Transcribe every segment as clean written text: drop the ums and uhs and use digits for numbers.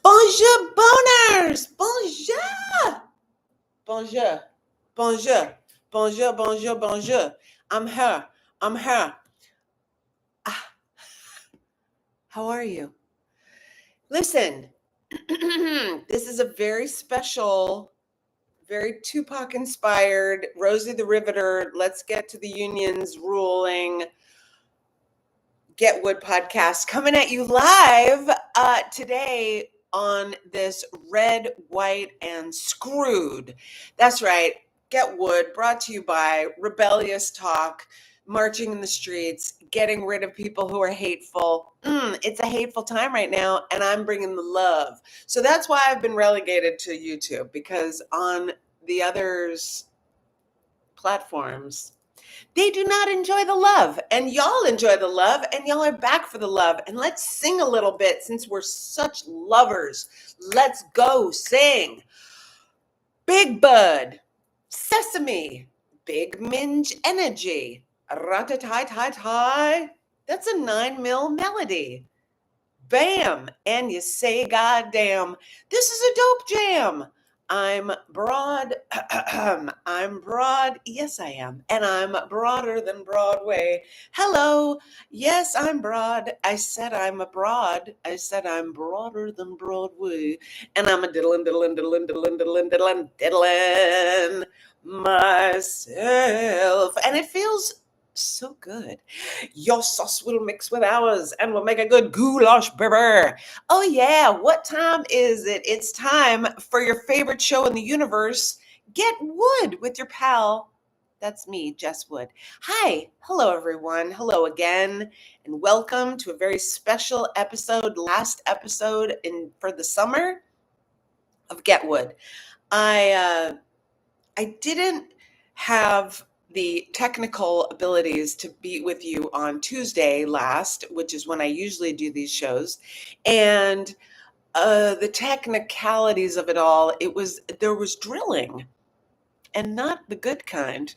Bonjour Boners! Bonjour! Bonjour. Bonjour. Bonjour, bonjour, bonjour. I'm her. I'm her. Ah, how are you? Listen, this is a very special, very Tupac inspired, Rosie the Riveter, let's get to the unions ruling Get Wood podcast coming at you live today on this red, white, and screwed. That's right. Get Wood brought to you by Rebellious Talk, marching in the streets, getting rid of people who are hateful. It's a hateful time right now, and I'm bringing the love. So that's why I've been relegated to YouTube, because on the others platforms, they do not enjoy the love, and y'all enjoy the love, and y'all are back for the love. And let's sing a little bit since we're such lovers. Let's go sing. Big Bud, Sesame, Big Minge Energy, Rat-a-tie-tie-tie. That's a 9 mil melody. Bam, and you say goddamn. This is a dope jam. I'm broad. I'm broad. Yes, I am. And I'm broader than Broadway. Hello. Yes, I'm broad. I said I'm a broad. I said I'm broader than Broadway. And I'm a diddlin', diddlin', diddlin', diddlin', diddlin', diddlin', diddlin' myself. And it feels so good. Your sauce will mix with ours and will make a good goulash, baby. Oh, yeah. What time is it? It's time for your favorite show in the universe, Get Wood, with your pal. That's me, Jess Wood. Hi. Hello, everyone. Hello again. And welcome to a very special episode, last episode for the summer of Get Wood. I didn't have the technical abilities to be with you on Tuesday last, which is when I usually do these shows. And the technicalities of it all, there was drilling, and not the good kind.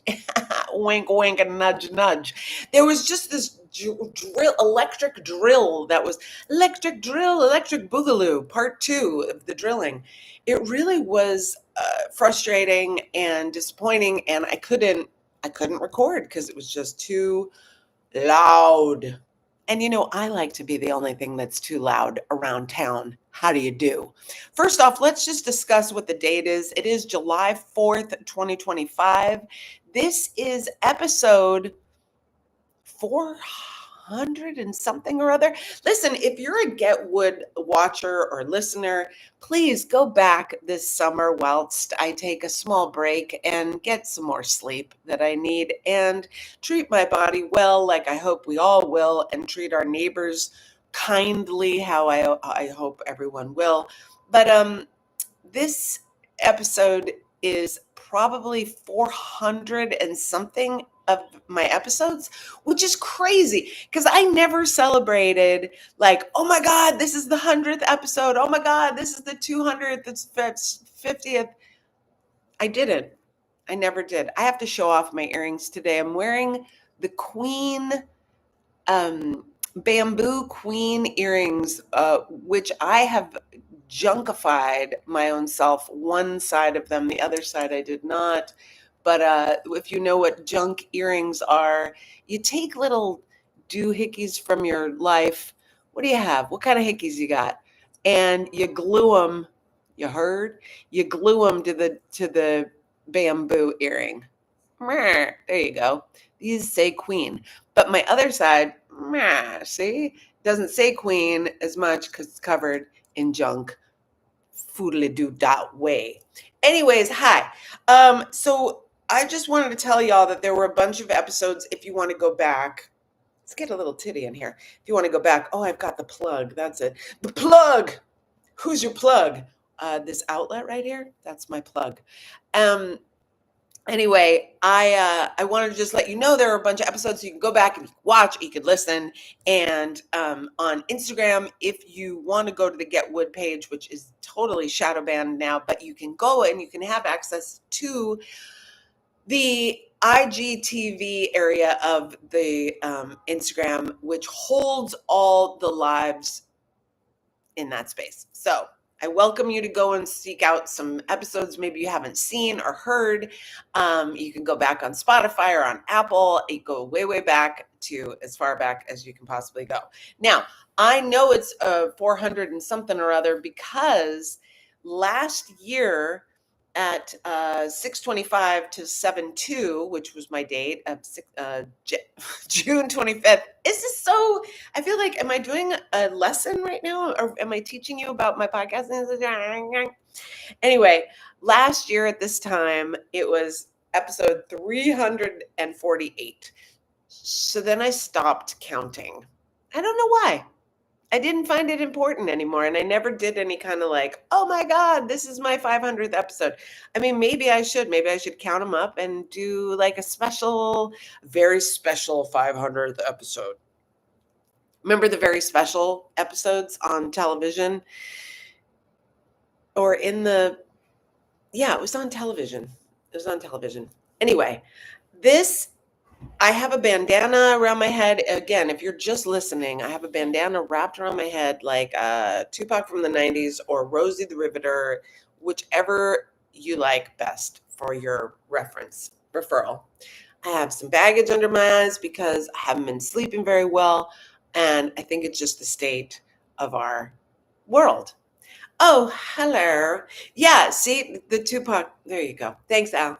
Wink, wink, and nudge, nudge. There was just this electric drill that was electric drill, electric boogaloo, part 2 of the drilling. It really was frustrating and disappointing, and I couldn't record because it was just too loud. And I like to be the only thing that's too loud around town. How do you do? First off, let's just discuss what the date is. It is July 4th, 2025. This is episode 400 and something or other. Listen, if you're a Get Wood watcher or listener, please go back this summer whilst I take a small break and get some more sleep that I need, and treat my body well, like I hope we all will, and treat our neighbors kindly, how I hope everyone will. But this episode is probably 400 and something of my episodes, which is crazy because I never celebrated like, oh my God, this is the 100th episode. Oh my God, this is the 200th, it's 50th. I didn't. I never did. I have to show off my earrings today. I'm wearing the Queen bamboo Queen earrings, which I have junkified my own self. One side of them, the other side I did not. But if you know what junk earrings are, you take little doohickeys from your life. What do you have? What kind of hickeys you got? And you glue them. You heard? You glue them to the bamboo earring. There you go. These say Queen, but my other side, see, doesn't say Queen as much because it's covered in junk. Foodly-doo that way. Anyways, hi. So I just wanted to tell y'all that there were a bunch of episodes. If you want to go back, let's get a little titty in here. If you want to go back, oh, I've got the plug. That's it. The plug. Who's your plug? This outlet right here. That's my plug. Anyway, I wanted to just let you know there are a bunch of episodes you can go back and you can watch, you can listen. And on Instagram, if you want to go to the Get Wood page, which is totally shadow banned now, but you can go and you can have access to the IGTV area of the Instagram, which holds all the lives in that space. So I welcome you to go and seek out some episodes maybe you haven't seen or heard. You can go back on Spotify or on Apple. You go way, way back to as far back as you can possibly go. Now, I know it's 400 and something or other because last year at 6:25 to 7:2, which was my date of June 25th. Is this so? I feel like, am I doing a lesson right now, or am I teaching you about my podcast? Anyway, last year at this time, it was episode 348. So then I stopped counting. I don't know why. I didn't find it important anymore. And I never did any kind of like, oh my God, this is my 500th episode. I mean, maybe I should. Maybe I should count them up and do like a special, very special 500th episode. Remember the very special episodes on television? Or in the, yeah, it was on television. It was on television. Anyway, I have a bandana around my head. Again, if you're just listening, I have a bandana wrapped around my head like Tupac from the 90s or Rosie the Riveter, whichever you like best for your referral. I have some baggage under my eyes because I haven't been sleeping very well, and I think it's just the state of our world. Oh, hello. Yeah, see, the Tupac. There you go. Thanks, Al.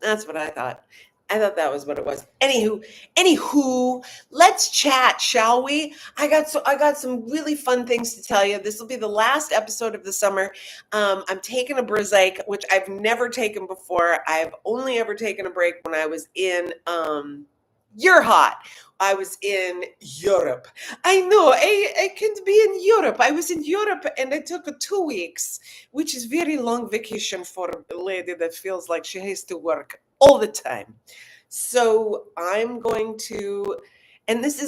That's what I thought. I thought that was what it was. Anywho, let's chat, shall we? I got some really fun things to tell you. This will be the last episode of the summer. I'm taking a break, which I've never taken before. I've only ever taken a break when I was in you're hot. I was in Europe. I know, I can't be in Europe. I was in Europe and I took 2 weeks, which is very long vacation for a lady that feels like she has to work all the time. So I'm going to, and this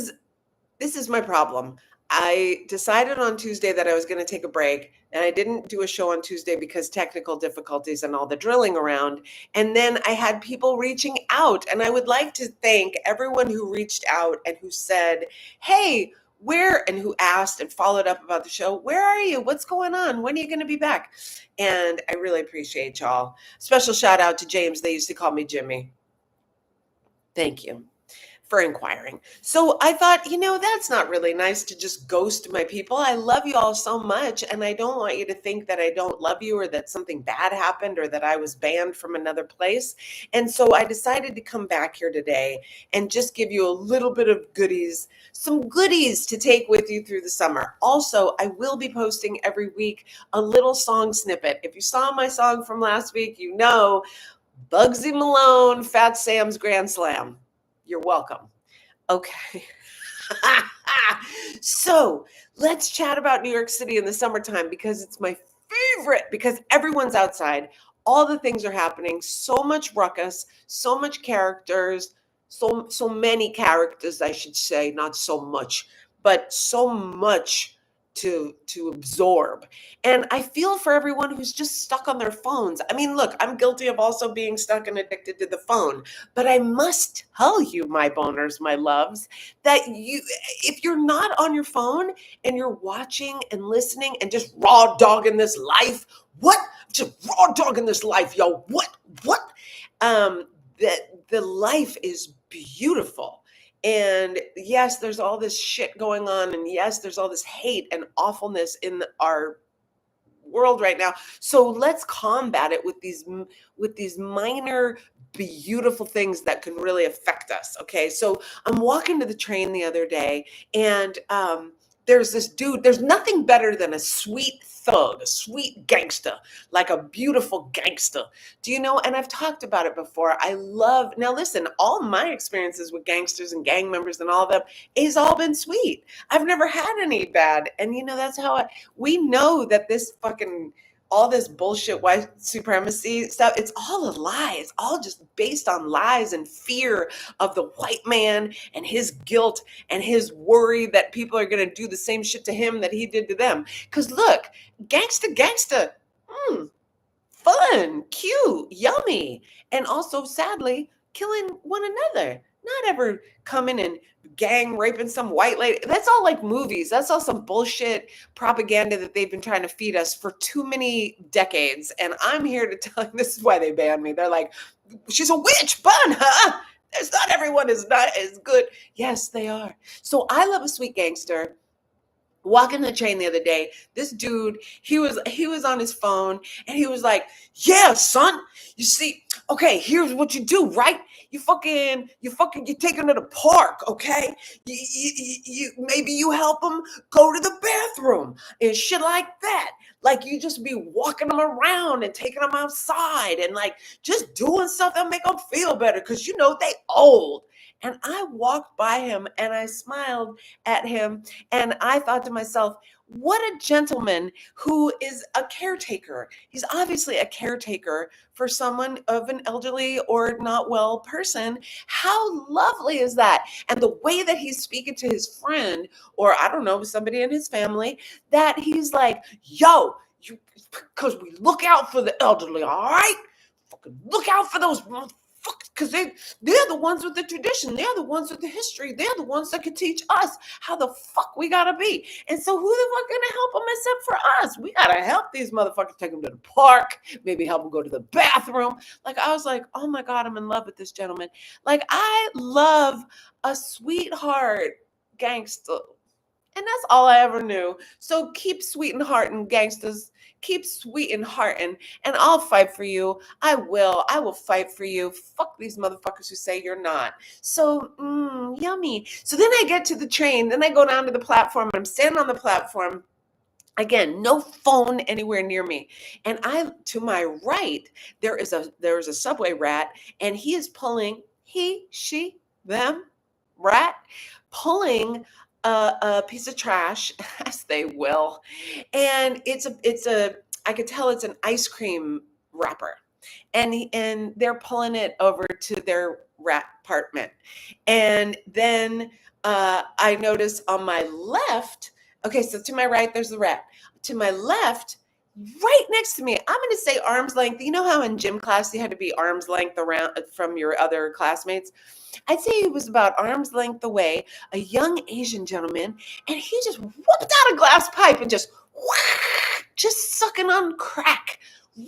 is my problem. I decided on Tuesday that I was going to take a break, and I didn't do a show on Tuesday because technical difficulties and all the drilling around. And then I had people reaching out, and I would like to thank everyone who reached out and who said, hey, and who asked and followed up about the show. Where are you? What's going on? When are you going to be back? And I really appreciate y'all. Special shout out to James. They used to call me Jimmy. Thank you for inquiring. So I thought, that's not really nice to just ghost my people. I love you all so much, and I don't want you to think that I don't love you or that something bad happened or that I was banned from another place. And so I decided to come back here today and just give you a little bit of some goodies to take with you through the summer. Also, I will be posting every week a little song snippet. If you saw my song from last week, Bugsy Malone, Fat Sam's Grand Slam. You're welcome. Okay. So let's chat about New York City in the summertime because it's my favorite, because everyone's outside. All the things are happening. So much ruckus, so much characters, so many characters, I should say, not so much, but so much to absorb. And I feel for everyone who's just stuck on their phones. I mean, look, I'm guilty of also being stuck and addicted to the phone, but I must tell you, my boners, my loves, that if you're not on your phone and you're watching and listening and just raw dogging this life, yo, the life is beautiful. And yes, there's all this shit going on. And yes, there's all this hate and awfulness in our world right now. So let's combat it with these minor, beautiful things that can really affect us. Okay. So I'm walking to the train the other day, and there's this dude. There's nothing better than a sweet thug, a sweet gangster, like a beautiful gangster. Do you know? And I've talked about it before. Now listen, all my experiences with gangsters and gang members and all of them has all been sweet. I've never had any bad. And that's how we know that all this bullshit white supremacy stuff, it's all a lie. It's all just based on lies and fear of the white man and his guilt and his worry that people are going to do the same shit to him that he did to them. Because look, gangster, fun, cute, yummy, and also sadly killing one another. not ever coming and gang raping some white lady. That's all like movies. That's all some bullshit propaganda that they've been trying to feed us for too many decades. And I'm here to tell you, this is why they banned me. They're like, she's a witch, bun, huh? There's not everyone is not as good. Yes, they are. So I love a sweet gangster. Walking the train the other day, this dude, he was on his phone and he was like, yeah, son, you see, okay, here's what you do, right? You take him to the park, okay? You maybe you help him go to the bathroom and shit like that. Like you just be walking them around and taking them outside and like just doing stuff that make them feel better because you know they old. And I walked by him and I smiled at him and I thought to myself, what a gentleman who is a caretaker. He's obviously a caretaker for someone of an elderly or not well person. How lovely is that? And the way that he's speaking to his friend, or I don't know, somebody in his family, that he's like, yo, you, because we look out for the elderly, all right? Fucking look out for those because they're the ones with the tradition. They're the ones with the history. They're the ones that can teach us how the fuck we gotta be. And so who the fuck gonna help them except for us? We gotta help these motherfuckers, take them to the park, maybe help them go to the bathroom. Like I was like, oh my God, I'm in love with this gentleman. Like I love a sweetheart gangster. And that's all I ever knew. So keep sweet and hearting, gangsters. Keep sweet and hearting, and I'll fight for you. I will. I will fight for you. Fuck these motherfuckers who say you're not. So, yummy. So then I get to the train. Then I go down to the platform. And I'm standing on the platform. Again, no phone anywhere near me. And to my right, there is a subway rat, and he is pulling, he, she, them, rat, pulling a piece of trash, as they will. And I could tell it's an ice cream wrapper. And they're pulling it over to their rat apartment. And then I notice on my left, okay, so to my right, there's the rat. To my left, right next to me, I'm going to say arm's length. You know how in gym class you had to be arm's length around from your other classmates? I'd say he was about arm's length away, a young Asian gentleman, and he just whooped out a glass pipe and just sucking on crack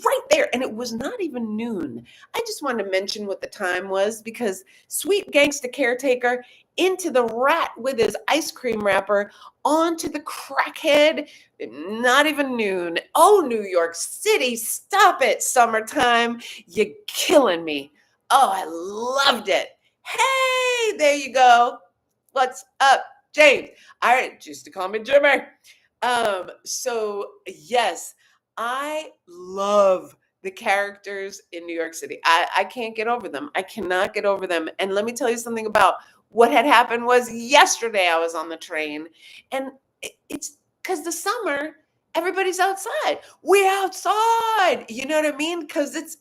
right there. And it was not even noon. I just wanted to mention what the time was because sweet gangsta caretaker into the rat with his ice cream wrapper onto the crackhead. Not even noon. Oh, New York City, stop it, summertime. You're killing me. Oh, I loved it. Hey, there you go. What's up, James? All right, just to call me Jimmy. So yes, I love the characters in New York City. I can't get over them. I cannot get over them. And let me tell you something about what had happened was yesterday I was on the train and it's because the summer, everybody's outside. We outside. You know what I mean? Because it's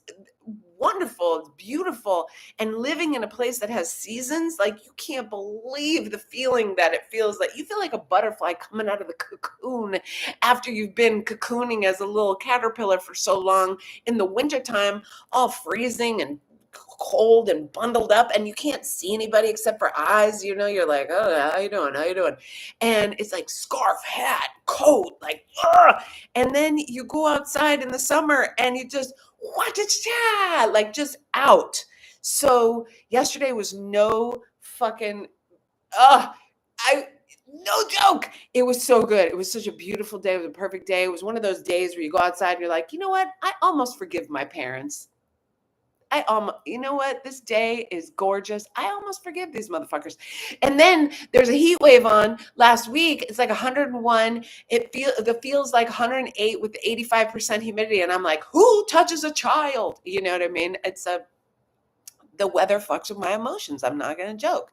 wonderful, it's beautiful. And living in a place that has seasons, like you can't believe the feeling that it feels like. You feel like a butterfly coming out of the cocoon after you've been cocooning as a little caterpillar for so long in the wintertime, all freezing and cold and bundled up, and you can't see anybody except for eyes. You know, you're like, oh, how you doing? How you doing? And it's like scarf, hat, coat, like, ugh. And then you go outside in the summer and you just, what is that? Like just out. So yesterday was no fucking, I, no joke. It was so good. It was such a beautiful day. It was a perfect day. It was one of those days where you go outside and you're like, you know what? I almost forgive my parents. You know what? This day is gorgeous. I almost forgive these motherfuckers. And then there's a heat wave on last week. It's like 101. The feels like 108 with 85% humidity. And I'm like, who touches a child? You know what I mean? The weather fucks with my emotions. I'm not going to joke.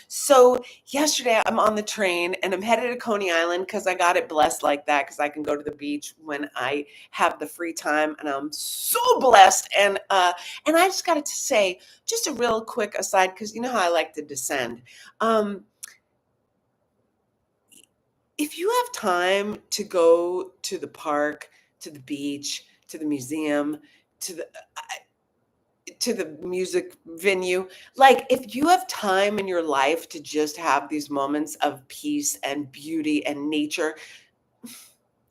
So yesterday I'm on the train and I'm headed to Coney Island because I got it blessed like that because I can go to the beach when I have the free time and I'm so blessed. And I just got to say, just a real quick aside, because you know how I like to descend. If you have time to go to the park, to the beach, to the museum, to the to the music venue. Like, if you have time in your life to just have these moments of peace and beauty and nature,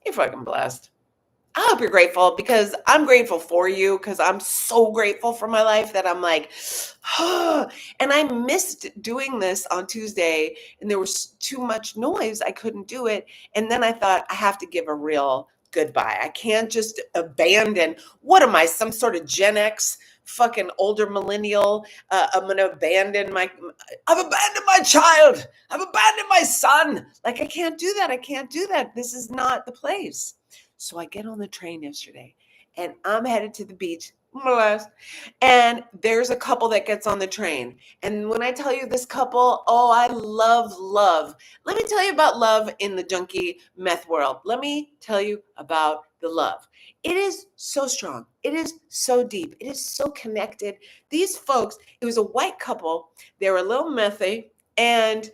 you're fucking blessed. I hope you're grateful because I'm grateful for you because I'm so grateful for my life that I'm like, and I missed doing this on Tuesday and there was too much noise. I couldn't do it. And then I thought I have to give a real goodbye. I can't just abandon. What am I, some sort of Gen X fucking older millennial? I'm going to I've abandoned my child. I've abandoned my son. Like, I can't do that. I can't do that. This is not the place. So I get on the train yesterday and I'm headed to the beach. And there's a couple that gets on the train. And when I tell you this couple, oh, I love love. Let me tell you about love in the junkie meth world. Let me tell you about the love. It is so strong. It is so deep. It is so connected. These folks, it was a white couple. They were a little methy, and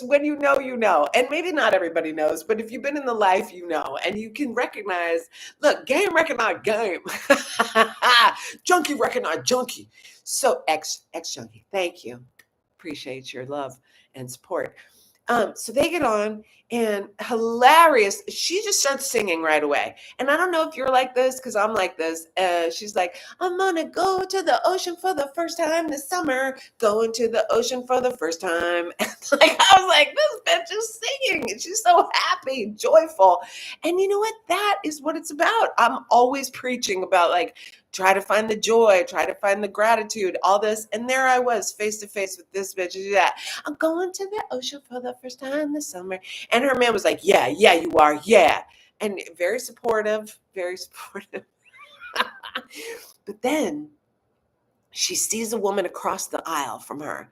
when you know, you know. And maybe not everybody knows, but if you've been in the life, you know, and you can recognize, look, game recognize game. Junkie recognize junkie. So ex junkie, thank you. Appreciate your love and support. So they get on and hilarious. She just starts singing right away. And I don't know if you're like this because I'm like this. She's like, I'm going to go to the ocean for the first time this summer. Going to the ocean for the first time. Like, I was like, this bitch is singing. And she's so happy, joyful. And you know what? That is what it's about. I'm always preaching about, like, try to find the joy, try to find the gratitude, all this. And there I was face to face with this bitch. That I'm going to the ocean for the first time this summer. And her man was like, yeah, you are. Yeah. And very supportive, very supportive. But then she sees a woman across the aisle from her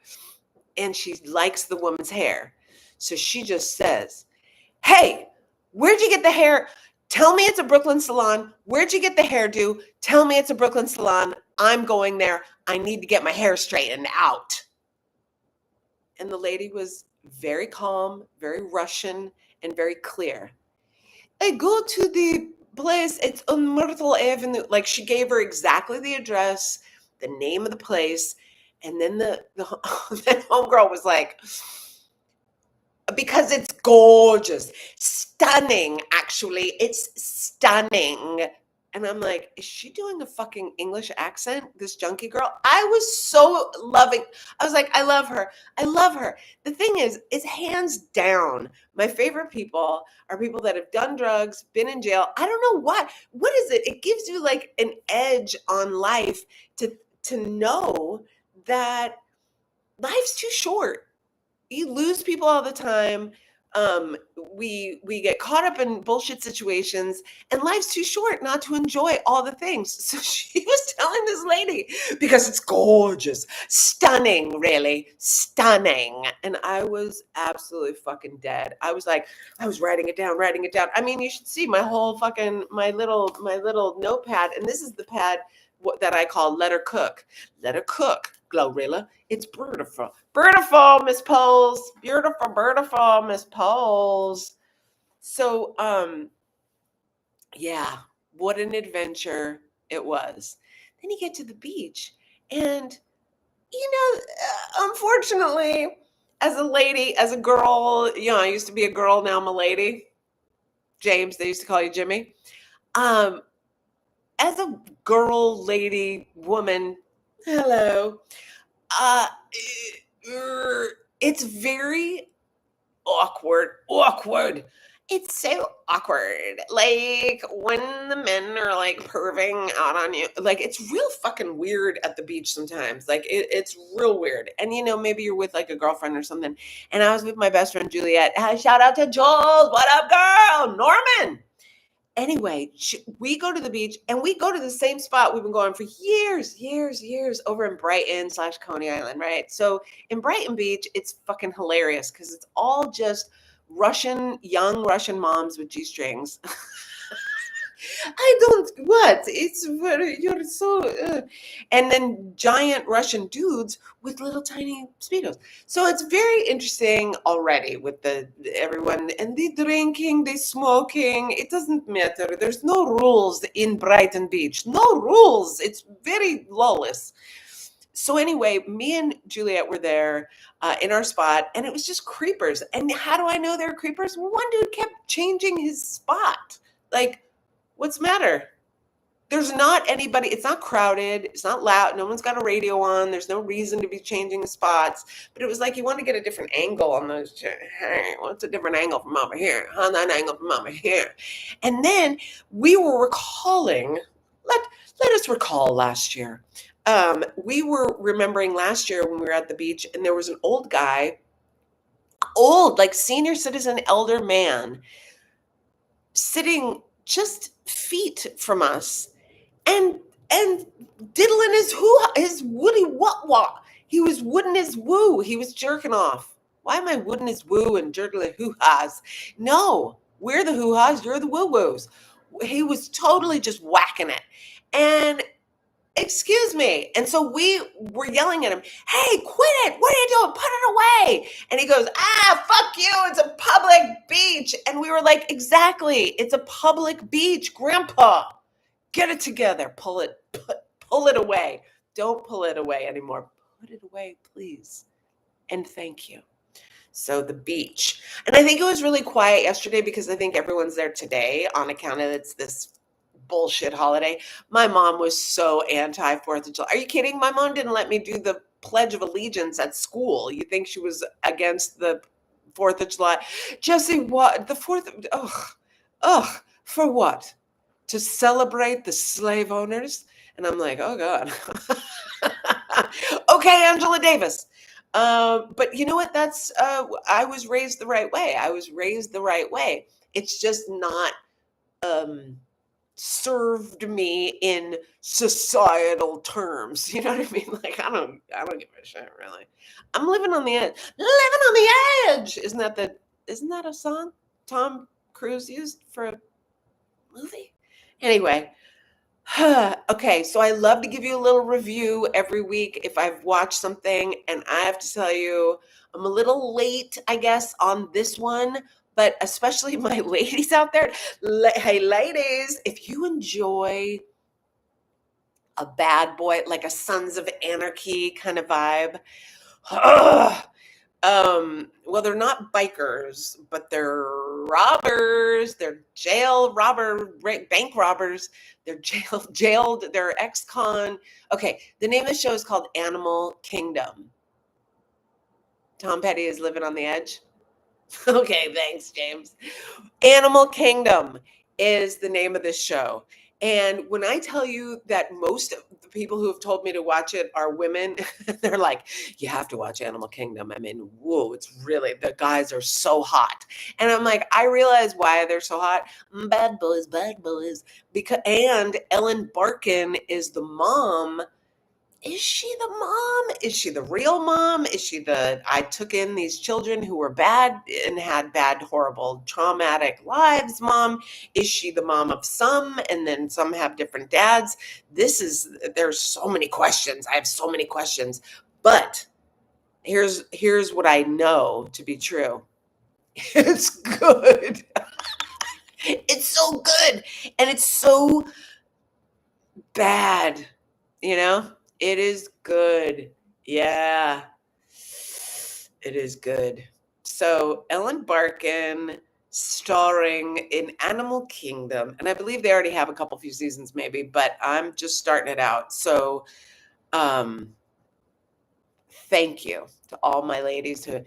and she likes the woman's hair. So she just says, hey, where'd you get the hair? Tell me it's a Brooklyn salon. Where'd you get the hairdo? Tell me it's a Brooklyn salon. I'm going there. I need to get my hair straightened out. And the lady was very calm, very Russian, and very clear. I go to the place. It's on Myrtle Avenue. Like, she gave her exactly the address, the name of the place. And then the then homegirl was like, because it's gorgeous, stunning, actually. It's stunning. And I'm like, is she doing a fucking English accent, this junkie girl? I was so loving. I was like, I love her. I love her. The thing is, it's hands down. My favorite people are people that have done drugs, been in jail. I don't know what. What is it? It gives you like an edge on life to know that life's too short. You lose people all the time. We get caught up in bullshit situations, and life's too short not to enjoy all the things. So she was telling this lady, because it's gorgeous, stunning, really stunning. And I was absolutely fucking dead. I was like, I was writing it down. I mean, you should see my whole fucking my little notepad, and this is the pad that I call Let Her Cook. Let Her Cook, Glorilla. It's beautiful. Beautiful, Miss Poles. Beautiful, Miss Poles. So, yeah, what an adventure it was. Then you get to the beach, and, unfortunately, as a lady, as a girl, I used to be a girl, now I'm a lady. James, they used to call you Jimmy. As a girl, lady, woman, hello, uh, it's very awkward. It's so awkward. Like, when the men are like perving out on you, like, it's real fucking weird at the beach sometimes. Like, it's real weird. And maybe you're with like a girlfriend or something. And I was with my best friend Juliet. Shout out to Jules. What up, girl? Norman. Anyway, we go to the beach and we go to the same spot we've been going for years over in Brighton/Coney Island, right? So in Brighton Beach, it's fucking hilarious because it's all just young Russian moms with G-strings. I don't, what? It's very, you're so, and then giant Russian dudes with little tiny Speedos. So it's very interesting already with the everyone and the drinking, the smoking. It doesn't matter. There's no rules in Brighton Beach. No rules. It's very lawless. So anyway, me and Juliet were there in our spot, and it was just creepers. And how do I know they're creepers? Well, one dude kept changing his spot. Like, what's the matter? There's not anybody, it's not crowded, it's not loud, no one's got a radio on, there's no reason to be changing the spots. But it was like you want to get a different angle on those. Hey, what's a different angle from over here? Huh, that angle from over here. And then we were recalling, let us recall last year. We were remembering last year when we were at the beach, and there was an old guy, old, like senior citizen, elder man, sitting just feet from us and diddling his woody wah. He was wooding his woo. He was jerking off. Why am I wooding his woo and jerking hoo-has? No, we're the hoo-has, you're the woo-woos. He was totally just whacking it. And excuse me. And so we were yelling at him, hey, quit it. What are you doing? Put it away. And he goes, fuck you. It's a public beach. And we were like, exactly. It's a public beach, Grandpa. Get it together. Pull it away. Don't pull it away anymore. Put it away, please. And thank you. So the beach. And I think it was really quiet yesterday because I think everyone's there today on account of it's this bullshit holiday. My mom was so anti 4th of July. Are you kidding? My mom didn't let me do the Pledge of Allegiance at school. You think she was against the 4th of July? Jesse, what? The 4th of, for what? To celebrate the slave owners? And I'm like, oh God. Okay, Angela Davis. But you know what? That's, I was raised the right way. It's just not, served me in societal terms. You know what I mean? Like, I don't give a shit, really. I'm living on the edge. Living on the edge. Isn't that a song Tom Cruise used for a movie? Anyway. Okay, so I love to give you a little review every week if I've watched something, and I have to tell you, I'm a little late, I guess, on this one, but especially my ladies out there. Hey, ladies, if you enjoy a bad boy, like a Sons of Anarchy kind of vibe, well, they're not bikers, but they're robbers. They're bank robbers. They're jailed. They're ex-con. Okay, the name of the show is called Animal Kingdom. Tom Petty is living on the edge. Okay, thanks, James. Animal Kingdom is the name of this show. And when I tell you that most of the people who have told me to watch it are women, they're like, you have to watch Animal Kingdom. I mean, whoa, it's really, the guys are so hot. And I'm like, I realize why they're so hot. Bad boys. And Ellen Barkin is the mom. Is she the mom? Is she the real mom? Is she I took in these children who were bad and had bad, horrible, traumatic lives mom? Is she the mom of some and then some have different dads? There's so many questions. I have so many questions. But here's what I know to be true. It's good. It's so good. And it's so bad, you know? It is good. Yeah, it is good. So Ellen Barkin starring in Animal Kingdom. And I believe they already have a few seasons maybe, but I'm just starting it out. So thank you to all my ladies who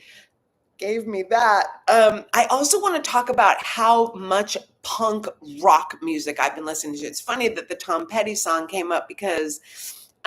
gave me that. I also want to talk about how much punk rock music I've been listening to. It's funny that the Tom Petty song came up because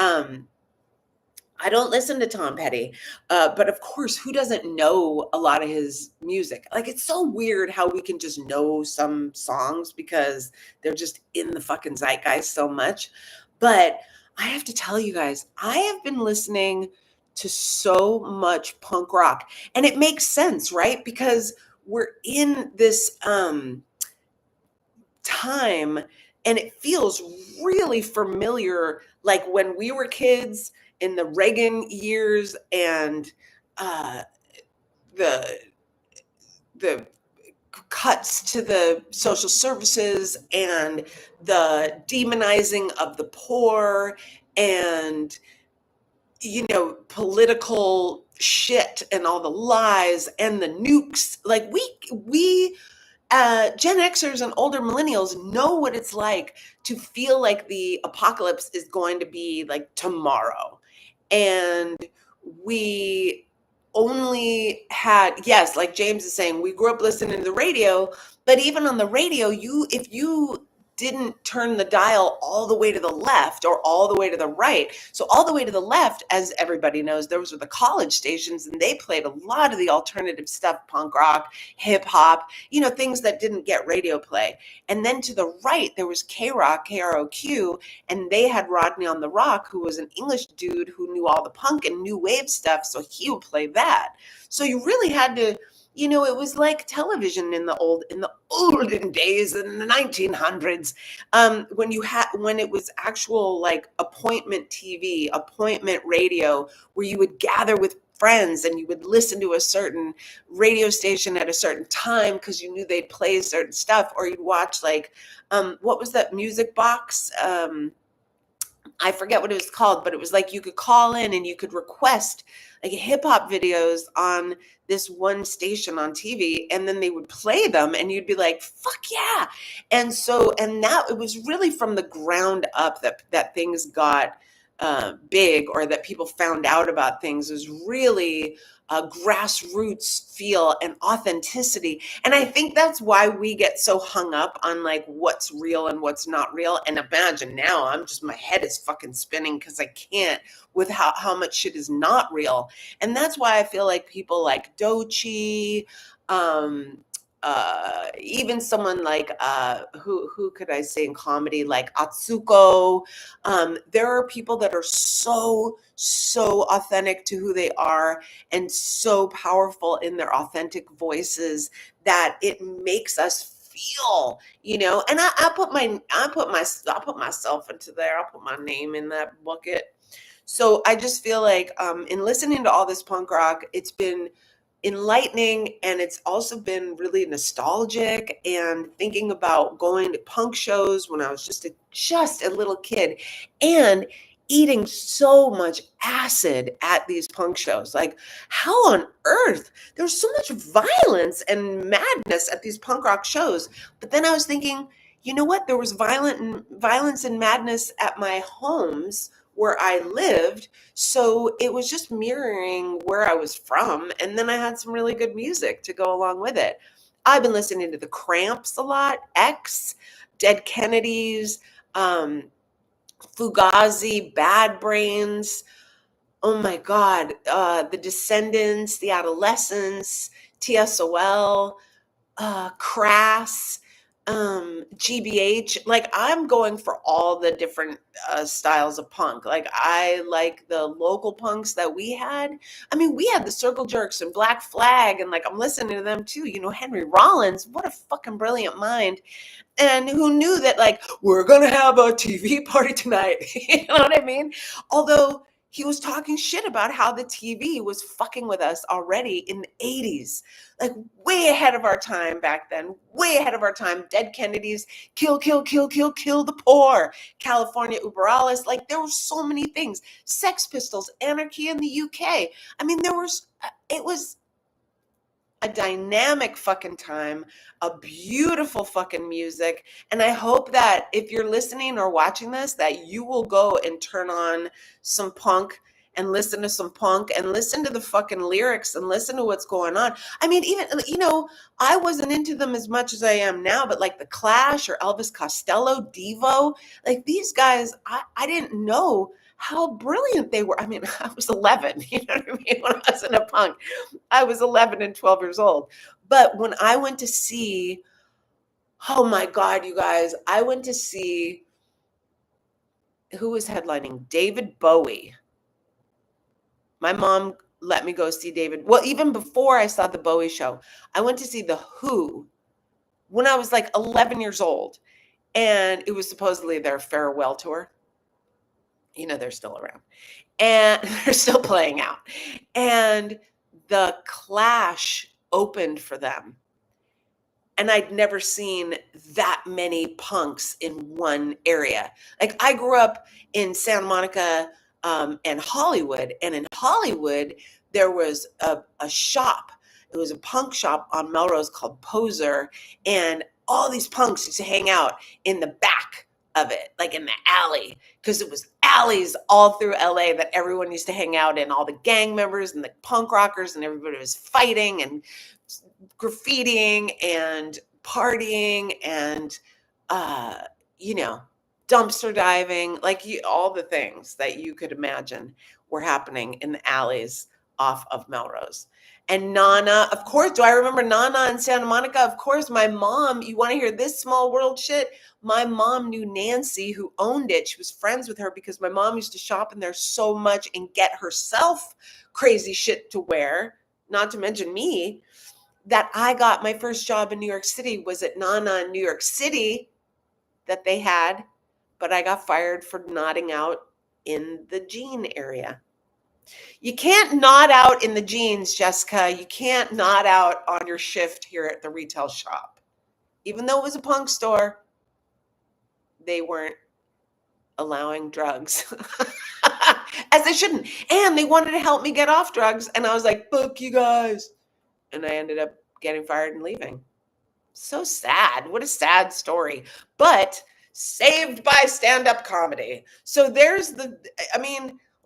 I don't listen to Tom Petty, but of course, who doesn't know a lot of his music? Like, it's so weird how we can just know some songs because they're just in the fucking zeitgeist so much. But I have to tell you guys, I have been listening to so much punk rock, and it makes sense, right? Because we're in this time And it feels really familiar, like when we were kids in the Reagan years, and uh, the the cuts to the social services and the demonizing of the poor, and political shit and all the lies and the nukes. Like we Gen Xers and older millennials know what it's like to feel like the apocalypse is going to be like tomorrow. And we only had, yes, like James is saying, we grew up listening to the radio, but even on the radio, if you didn't turn the dial all the way to the left or all the way to the right. So all the way to the left, as everybody knows, those were the college stations, and they played a lot of the alternative stuff, punk rock, hip hop, things that didn't get radio play. And then to the right, there was K Rock, KROQ, and they had Rodney on the Rock, who was an English dude who knew all the punk and new wave stuff. So he would play that. So you really had to, it was like television in the olden days in the 1900s, when it was actual like appointment TV, appointment radio, where you would gather with friends and you would listen to a certain radio station at a certain time because you knew they'd play certain stuff, or you'd watch like what was that music box? I forget what it was called, but it was like you could call in and you could request like hip hop videos on this one station on TV, and then they would play them and you'd be like, fuck yeah. And now it was really from the ground up that things got big, or that people found out about things. It was really a grassroots feel and authenticity. And I think that's why we get so hung up on like what's real and what's not real. And imagine now my head is fucking spinning because I can't, with how much shit is not real. And that's why I feel like people like Doechii, even someone like who could I say in comedy, like Atsuko. There are people that are so authentic to who they are and so powerful in their authentic voices that it makes us feel, and I'll put myself into there. I'll put my name in that bucket. So I just feel like in listening to all this punk rock, it's been enlightening, and it's also been really nostalgic, and thinking about going to punk shows when I was just a little kid, and eating so much acid at these punk shows. Like, how on earth? There's so much violence and madness at these punk rock shows. But then I was thinking, you know what? There was violence and madness at my homes where I lived. So it was just mirroring where I was from. And then I had some really good music to go along with it. I've been listening to the Cramps a lot, X, Dead Kennedys, Fugazi, Bad Brains. Oh my God. The Descendants, The Adolescents, TSOL, Crass, GBH. Like, I'm going for all the different styles of punk. Like, I like the local punks that we had. I mean, we had the Circle Jerks and Black Flag, and like I'm listening to them too. Henry Rollins, what a fucking brilliant mind. And who knew that, like, we're gonna have a TV party tonight? You know what I mean? Although he was talking shit about how the TV was fucking with us already in the 80s. Like, way ahead of our time back then, way ahead of our time. Dead Kennedys, kill, kill, kill, kill, kill the poor. California Uber Alles. Like, there were so many things. Sex Pistols, Anarchy in the UK. I mean, it was a dynamic fucking time, a beautiful fucking music. And I hope that if you're listening or watching this, that you will go and turn on some punk and listen to some punk and listen to the fucking lyrics and listen to what's going on. I mean, even, I wasn't into them as much as I am now, but like the Clash or Elvis Costello, Devo, like these guys, I didn't know how brilliant they were. I mean, I was 11, you know what I mean? When I was in a punk, I was 11 and 12 years old. But when I went to see, oh my God, you guys, I went to see, who was headlining? David Bowie. My mom let me go see David. Well, even before I saw the Bowie show, I went to see The Who when I was like 11 years old. And it was supposedly their farewell tour. They're still around. And they're still playing out. And the Clash opened for them. And I'd never seen that many punks in one area. Like, I grew up in Santa Monica and Hollywood. And in Hollywood, there was a shop. It was a punk shop on Melrose called Poser. And all these punks used to hang out in the back of it, like in the alley, because it was alleys all through LA that everyone used to hang out in. All the gang members and the punk rockers, and everybody was fighting and graffitiing and partying and dumpster diving, like all the things that you could imagine were happening in the alleys off of Melrose. And Nana, of course, do I remember Nana in Santa Monica? Of course, my mom, you want to hear this small world shit? My mom knew Nancy, who owned it. She was friends with her because my mom used to shop in there so much and get herself crazy shit to wear, not to mention me, that I got my first job in New York City was at Nana in New York City that they had, but I got fired for nodding out in the jean area. You can't nod out in the jeans, Jessica. You can't nod out on your shift here at the retail shop. Even though it was a punk store, they weren't allowing drugs. As they shouldn't. And they wanted to help me get off drugs. And I was like, fuck you guys. And I ended up getting fired and leaving. So sad. What a sad story. But saved by stand-up comedy. So there's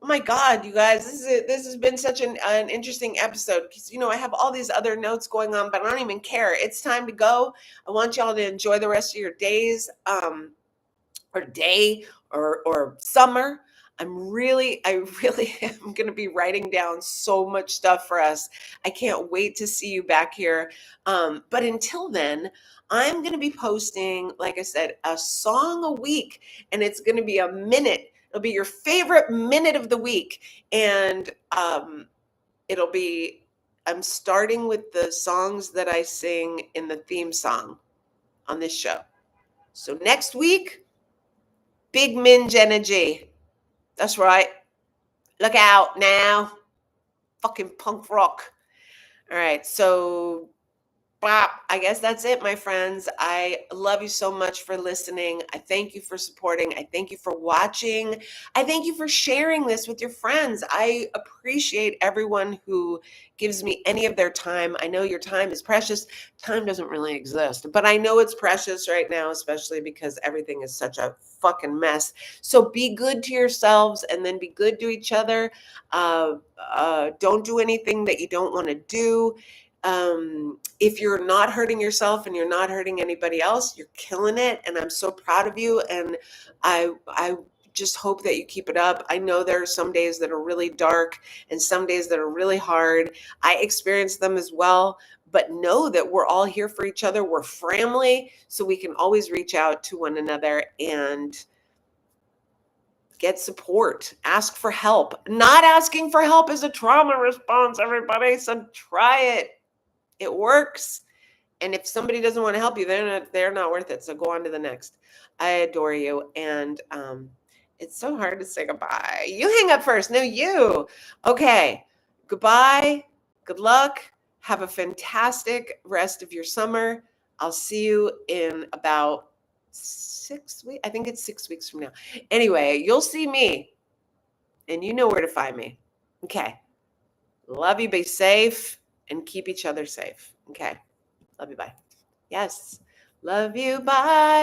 oh my God, you guys, this has been such an interesting episode because, I have all these other notes going on, but I don't even care. It's time to go. I want y'all to enjoy the rest of your days, or day or summer. I really am going to be writing down so much stuff for us. I can't wait to see you back here. But until then, I'm going to be posting, like I said, a song a week, and it's going to be a minute. It'll be your favorite minute of the week. And I'm starting with the songs that I sing in the theme song on this show. So next week, big minge energy. That's right. Look out now. Fucking punk rock. All right. So, I guess that's it, my friends. I love you so much for listening. I thank you for supporting. I thank you for watching. I thank you for sharing this with your friends. I appreciate everyone who gives me any of their time. I know your time is precious. Time doesn't really exist, but I know it's precious right now, especially because everything is such a fucking mess. So be good to yourselves and then be good to each other. Don't do anything that you don't want to do. If you're not hurting yourself and you're not hurting anybody else, you're killing it. And I'm so proud of you. And I just hope that you keep it up. I know there are some days that are really dark and some days that are really hard. I experience them as well, but know that we're all here for each other. We're family, so we can always reach out to one another and get support. Ask for help. Not asking for help is a trauma response, everybody. So try it. It works. And if somebody doesn't want to help you, they're not worth it. So go on to the next. I adore you. And it's so hard to say goodbye. You hang up first. No, you. Okay. Goodbye. Good luck. Have a fantastic rest of your summer. I'll see you in about 6 weeks. I think it's 6 weeks from now. Anyway, you'll see me and you know where to find me. Okay. Love you. Be safe and keep each other safe. Okay. Love you. Bye. Yes. Love you. Bye.